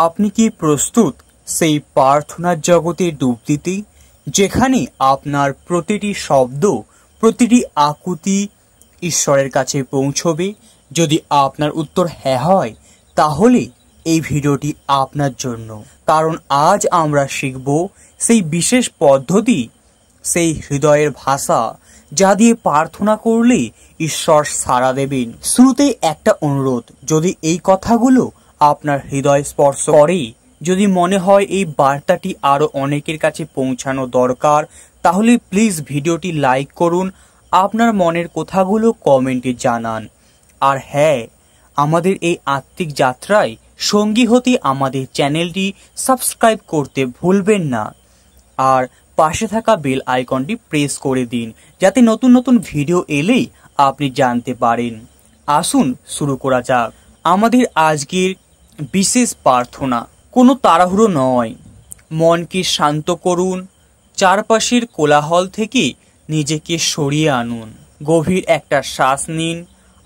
আপনি কি প্রস্তুত সেই প্রার্থনার জগতে ডুব দিতে, যেখানে আপনার প্রতিটি শব্দ, প্রতিটি আকুতি ঈশ্বরের কাছে পৌঁছবে? যদি আপনার উত্তর হ্যাঁ হয়, তাহলে এই ভিডিওটি আপনার জন্য। কারণ আজ আমরা শিখব সেই বিশেষ পদ্ধতি, সেই হৃদয়ের ভাষা, যা দিয়ে প্রার্থনা করলে ঈশ্বর সাড়া দেবেন। শুরুতেই একটা অনুরোধ, যদি এই কথাগুলো আপনার হৃদয় স্পর্শ করে, যদি মনে হয় এই বার্তাটি আরো অনেকের কাছে পৌঁছানো দরকার, তাহলে প্লিজ ভিডিওটি লাইক করুন, আপনার মনের কথাগুলো কমেন্টে জানান। আর হ্যাঁ, আমাদের এই আত্মিক যাত্রায় সঙ্গী হতে আমাদের চ্যানেলটি সাবস্ক্রাইব করতে ভুলবেন না। আর পাশে থাকা বেল আইকনটি প্রেস করে দিন, যাতে নতুন নতুন ভিডিও এলেই আপনি জানতে পারেন। আসুন শুরু করা যাক আমাদের আজকের বিশেষ প্রার্থনা। কোনো তাড়াহুড়ো নয়, মনকে শান্ত করুন, চারপাশের কোলাহল থেকে নিজেকে সরিয়ে আনুন। গভীর একটা শ্বাস নিন,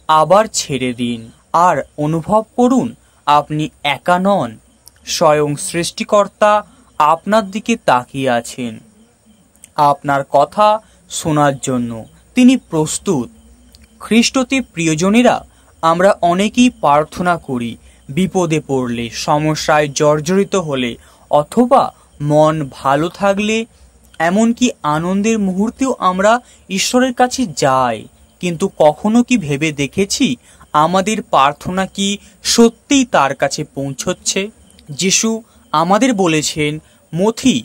আবার ছেড়ে দিন, আর অনুভব করুন আপনি একা নন। স্বয়ং সৃষ্টিকর্তা আপনার দিকে তাকিয়ে আছেন, আপনার কথা শোনার জন্য তিনি প্রস্তুত। খ্রিস্টতে প্রিয়জনেরা, আমরা অনেকেই প্রার্থনা করি বিপদে পড়লে, সমস্যায় জর্জরিত হলে, অথবা মন ভালো থাকলে, এমনকি আনন্দের মুহূর্তেও আমরা ঈশ্বরের কাছে যাই। কিন্তু কখনো কি ভেবে দেখেছি আমাদের প্রার্থনা কি সত্যিই তার কাছে পৌঁছচ্ছে? যিশু আমাদের বলেছেন মথি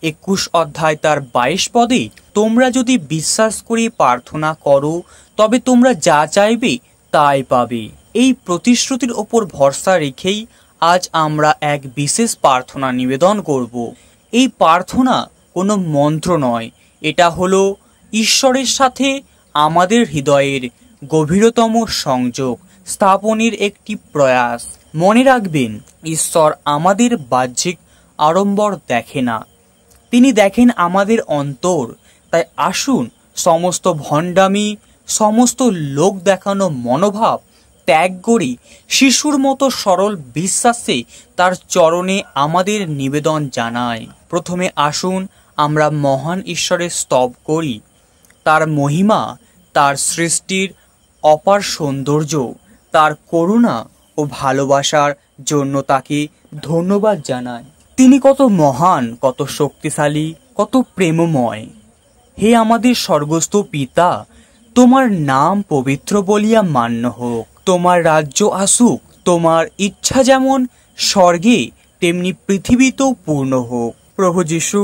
21 অধ্যায় তার 22 পদে, তোমরা যদি বিশ্বাস করে প্রার্থনা করো, তবে তোমরা যা চাইবে তাই পাবে। এই প্রতিশ্রুতির ওপর ভরসা রেখেই আজ আমরা এক বিশেষ প্রার্থনা নিবেদন করব। এই প্রার্থনা কোনো মন্ত্র নয়, এটা হলো ঈশ্বরের সাথে আমাদের হৃদয়ের গভীরতম সংযোগ স্থাপনের একটি প্রয়াস। মনে রাখবেন, ঈশ্বর আমাদের বাহ্যিক আড়ম্বর দেখে না, তিনি দেখেন আমাদের অন্তর। তাই আসুন সমস্ত ভণ্ডামি, সমস্ত লোক দেখানো মনোভাব ত্যাগ করি, শিশুর মতো সরল বিশ্বাসে তার চরণে আমাদের নিবেদন জানাই। প্রথমে আসুন আমরা মহান ঈশ্বরের স্তব করি, তার মহিমা, তার সৃষ্টির অপার সৌন্দর্য, তার করুণা ও ভালোবাসার জন্য তাকে ধন্যবাদ জানাই। তিনি কত মহান, কত শক্তিশালী, কত প্রেমময়। হে আমাদের স্বর্গস্থ পিতা, তোমার নাম পবিত্র বলিয়া মান্য হোক, তোমার রাজ্য আসুক, তোমার ইচ্ছা যেমন স্বর্গে তেমনি পৃথিবীতেও পূর্ণ হোক। প্রভু যিশু,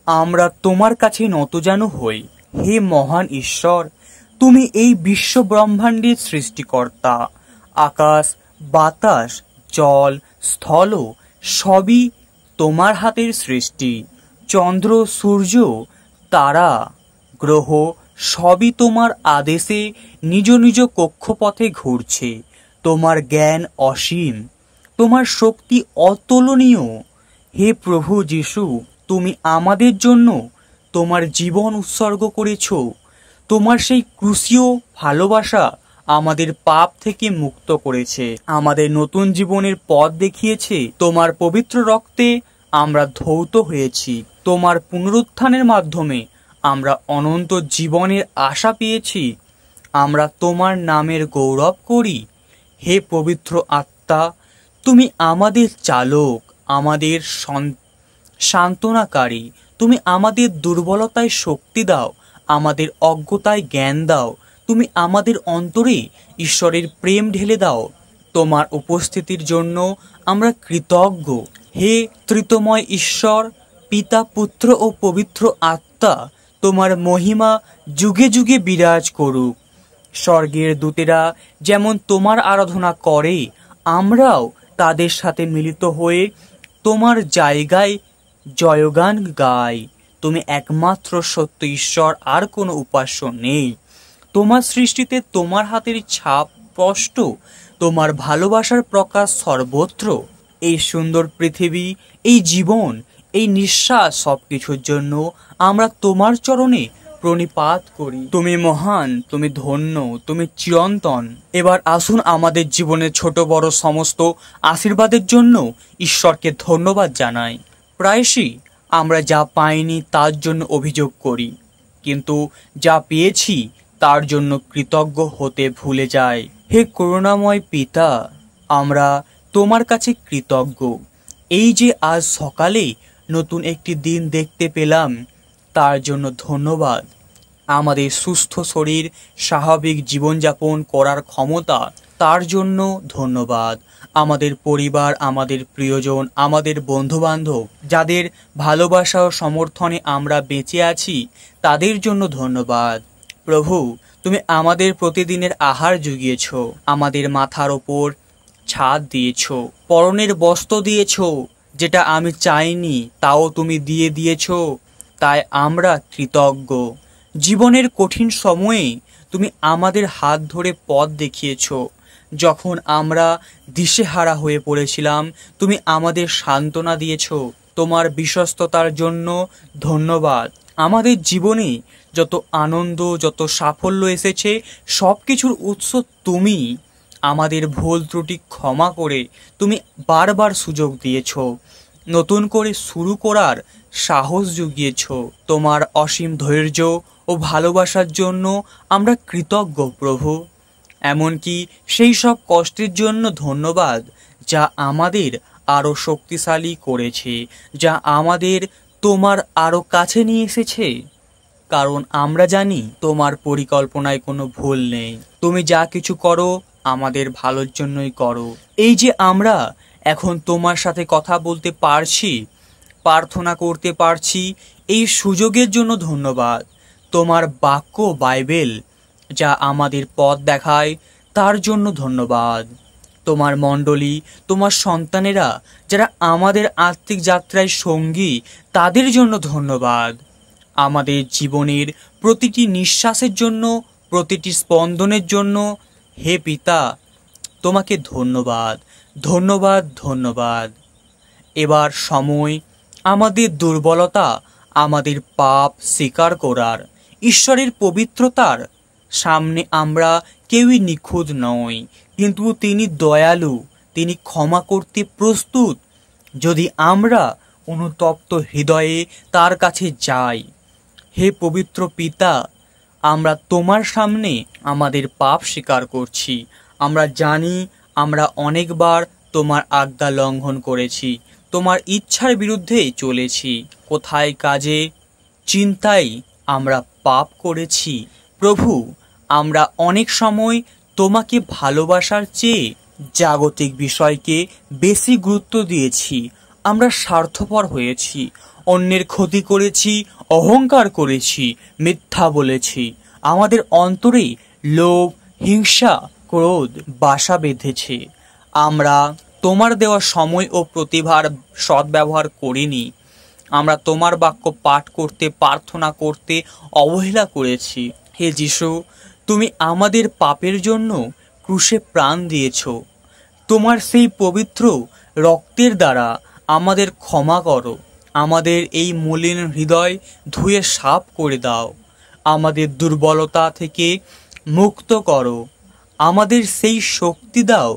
আমরা তোমার কাছে নতজানু হই। হে মহান ঈশ্বর, তুমি এই বিশ্ব ব্রহ্মাণ্ডের সৃষ্টিকর্তা। আকাশ, বাতাস, জল, স্থল সবই তোমার হাতের সৃষ্টি। চন্দ্র, সূর্য, তারা, গ্রহ সবই তোমার আদেশে নিজ নিজ কক্ষপথে ঘুরছে। তোমার জ্ঞান অসীম, তোমার শক্তি অতুলনীয়। হে প্রভু যিশু, তুমি আমাদের জন্য তোমার জীবন উৎসর্গ করেছ। তোমার সেই ক্রুশীয় ভালোবাসা আমাদের পাপ থেকে মুক্ত করেছে, আমাদের নতুন জীবনের পথ দেখিয়েছে। তোমার পবিত্র রক্তে আমরা ধৌত হয়েছি, তোমার পুনরুত্থানের মাধ্যমে আমরা অনন্ত জীবনের আশা পেয়েছি। আমরা তোমার নামের গৌরব করি। হে পবিত্র আত্মা, তুমি আমাদের চালক, আমাদের সান্ত্বনাকারী। তুমি আমাদের দুর্বলতায় শক্তি দাও, আমাদের অজ্ঞতায় জ্ঞান দাও। তুমি আমাদের অন্তরে ঈশ্বরের প্রেম ঢেলে দাও। তোমার উপস্থিতির জন্য আমরা কৃতজ্ঞ। হে ত্রিতময় ঈশ্বর, পিতা, পুত্র ও পবিত্র আত্মা, তোমার মহিমা যুগে যুগে বিরাজ করুক। স্বর্গের দূতেরা যেমন তোমার আরাধনা করে, আমরাও তাদের সাথে মিলিত হয়ে তোমার জায়গায় জয়গান গাই। তুমি একমাত্র সত্য ঈশ্বর, আর কোনো উপাস্য নেই। তোমার সৃষ্টিতে তোমার হাতের ছাপ স্পষ্ট, তোমার ভালোবাসার প্রকাশ সর্বত্র। এই সুন্দর পৃথিবী, এই জীবন, এই নিঃশ্বাস, সবকিছুর জন্য আমরা তোমার চরণে প্রণিপাত করি। তুমি মহান, তুমি ধন্য, তুমি চিরন্তন। এবার আসুন আমাদের জীবনের ছোট বড় সমস্ত আশীর্বাদের জন্য ঈশ্বরকে ধন্যবাদ জানাই। প্রায়শই আমরা যা পাইনি তার জন্য অভিযোগ করি, কিন্তু যা পেয়েছি তার জন্য কৃতজ্ঞ হতে ভুলে যাই। হে করুণাময় পিতা, আমরা তোমার কাছে কৃতজ্ঞ। এই যে আজ সকালে নতুন একটি দিন দেখতে পেলাম তার জন্য ধন্যবাদ। আমাদের সুস্থ শরীর, স্বাভাবিক জীবনযাপন করার ক্ষমতা, তার জন্য ধন্যবাদ। আমাদের পরিবার, আমাদের প্রিয়জন, আমাদের বন্ধুবান্ধব, যাদের ভালোবাসা ও সমর্থনে আমরা বেঁচে আছি, তাদের জন্য ধন্যবাদ। প্রভু, তুমি আমাদের প্রতিদিনের আহার জুগিয়েছ, আমাদের মাথার ওপর ছাদ দিয়েছ, পরনের বস্ত্র দিয়েছ, যেটা আমি চাইনি তাও তুমি দিয়ে দিয়েছ, তাই আমরা কৃতজ্ঞ। জীবনের কঠিন সময়ে তুমি আমাদের হাত ধরে পথ দেখিয়েছ। যখন আমরা দিশেহারা হয়ে পড়েছিলাম, তুমি আমাদের সান্ত্বনা দিয়েছ। তোমার বিশ্বস্ততার জন্য ধন্যবাদ। আমাদের জীবনে যত আনন্দ, যত সাফল্য এসেছে, সব কিছুর উৎস তুমি। আমাদের ভুল ত্রুটি ক্ষমা করে তুমি বারবার সুযোগ দিয়েছ, নতুন করে শুরু করার সাহস জুগিয়েছ। তোমার অসীম ধৈর্য ও ভালোবাসার জন্য আমরা কৃতজ্ঞ প্রভু। এমনকি সেই সব কষ্টের জন্য ধন্যবাদ যা আমাদের আরও শক্তিশালী করেছে, যা আমাদের তোমার আরও কাছে নিয়ে এসেছে। কারণ আমরা জানি তোমার পরিকল্পনায় কোনো ভুল নেই। তুমি যা কিছু করো আমাদের ভালোর জন্যই করো। এই যে আমরা এখন তোমার সাথে কথা বলতে পারছি, প্রার্থনা করতে পারছি, এই সুযোগের জন্য ধন্যবাদ। তোমার বাক্য বাইবেল যা আমাদের পথ দেখায়, তার জন্য ধন্যবাদ। তোমার মণ্ডলী, তোমার সন্তানেরা যারা আমাদের আত্মিক যাত্রায় সঙ্গী, তাদের জন্য ধন্যবাদ। আমাদের জীবনের প্রতিটি নিঃশ্বাসের জন্য, প্রতিটি স্পন্দনের জন্য হে পিতা, তোমাকে ধন্যবাদ, ধন্যবাদ, ধন্যবাদ। এবার সময় আমাদের দুর্বলতা, আমাদের পাপ স্বীকার করার। ঈশ্বরের পবিত্রতার সামনে আমরা কেউই নিখুঁত নই, কিন্তু তিনি দয়ালু, তিনি ক্ষমা করতে প্রস্তুত যদি আমরা অনুতপ্ত হৃদয়ে তার কাছে যাই। হে পবিত্র পিতা, আমরা তোমার সামনে আমাদের পাপ স্বীকার করছি। আমরা জানি আমরা অনেকবার তোমার আজ্ঞা লঙ্ঘন করেছি, তোমার ইচ্ছার বিরুদ্ধে চলেছি। কোথায় কাজে, চিন্তায় আমরা পাপ করেছি। প্রভু, আমরা অনেক সময় তোমাকে ভালোবাসার চেয়ে জাগতিক বিষয়কে বেশি গুরুত্ব দিয়েছি। আমরা স্বার্থপর হয়েছি, অন্যের ক্ষতি করেছি, অহংকার করেছি, মিথ্যা বলেছি। আমাদের অন্তরে লোভ, হিংসা, ক্রোধ বাসা বেঁধেছে। আমরা তোমার দেওয়া সময় ও প্রতিভার সদ্ব্যবহার করিনি। আমরা তোমার বাক্য পাঠ করতে, প্রার্থনা করতে অবহেলা করেছি। হে যিশু, তুমি আমাদের পাপের জন্য ক্রুশে প্রাণ দিয়েছ। তোমার সেই পবিত্র রক্তের দ্বারা আমাদের ক্ষমা করো। আমাদের এই মলিন হৃদয় ধুয়ে সাফ করে দাও। আমাদের দুর্বলতা থেকে মুক্ত করো। আমাদের সেই শক্তি দাও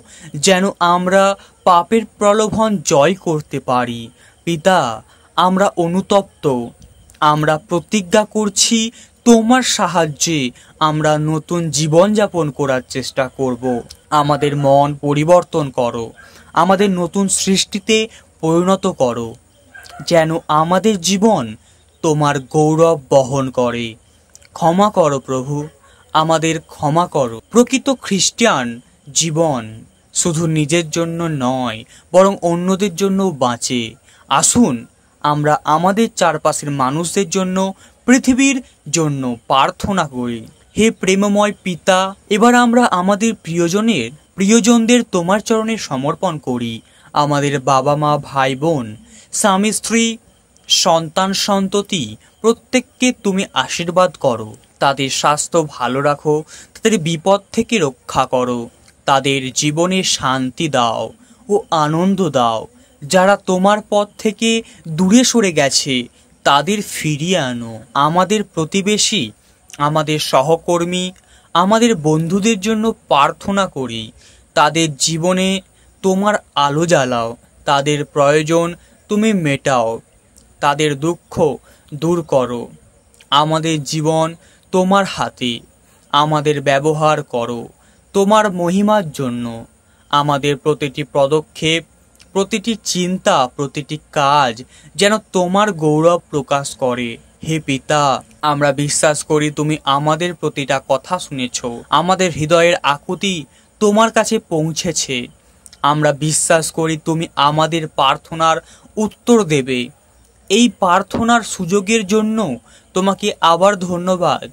যেন আমরা পাপের প্রলোভন জয় করতে পারি। পিতা, আমরা অনুতপ্ত। আমরা প্রতিজ্ঞা করছি তোমার সাহায্যে আমরা নতুন জীবনযাপন করার চেষ্টা করব। আমাদের মন পরিবর্তন করো, আমাদের নতুন সৃষ্টিতে পরিণত করো, যেন আমাদের জীবন তোমার গৌরব বহন করে। ক্ষমা করো প্রভু, আমাদের ক্ষমা করো। প্রকৃত খ্রিস্টান জীবন শুধু নিজের জন্য নয়, বরং অন্যদের জন্যও বাঁচে। আসুন আমরা আমাদের চারপাশের মানুষদের জন্য, পৃথিবীর জন্য প্রার্থনা করি। হে প্রেমময় পিতা, এবার আমরা আমাদের প্রিয়জনদের তোমার চরণে সমর্পণ করি। আমাদের বাবা মা, ভাই বোন, স্বামী স্ত্রী, সন্তান সন্ততি প্রত্যেককে তুমি আশীর্বাদ করো। তাদের স্বাস্থ্য ভালো রাখো, তাদের বিপদ থেকে রক্ষা করো, তাদের জীবনে শান্তি দাও ও আনন্দ দাও। যারা তোমার পথ থেকে দূরে সরে গেছে তাদের ফিরিয়ে আনো। আমাদের প্রতিবেশী, আমাদের সহকর্মী, আমাদের বন্ধুদের জন্য প্রার্থনা করি। তাদের জীবনে তোমার আলো জ্বালাও, তাদের প্রয়োজন তুমি মেটাও, তাদের দুঃখ দূর করো। আমাদের জীবন তোমার হাতে, আমাদের ব্যবহার করো তোমার মহিমার জন্য। আমাদের প্রতিটি পদক্ষেপ, প্রতিটি চিন্তা, প্রতিটি কাজ যেন তোমার গৌরব প্রকাশ করে। হে পিতা, আমরা বিশ্বাস করি তুমি আমাদের প্রতিটা কথা শুনেছ, আমাদের হৃদয়ের আকুতি তোমার কাছে পৌঁছেছে। আমরা বিশ্বাস করি তুমি আমাদের প্রার্থনার উত্তর দেবে। এই প্রার্থনার সুযোগের জন্য তোমাকে আবার ধন্যবাদ।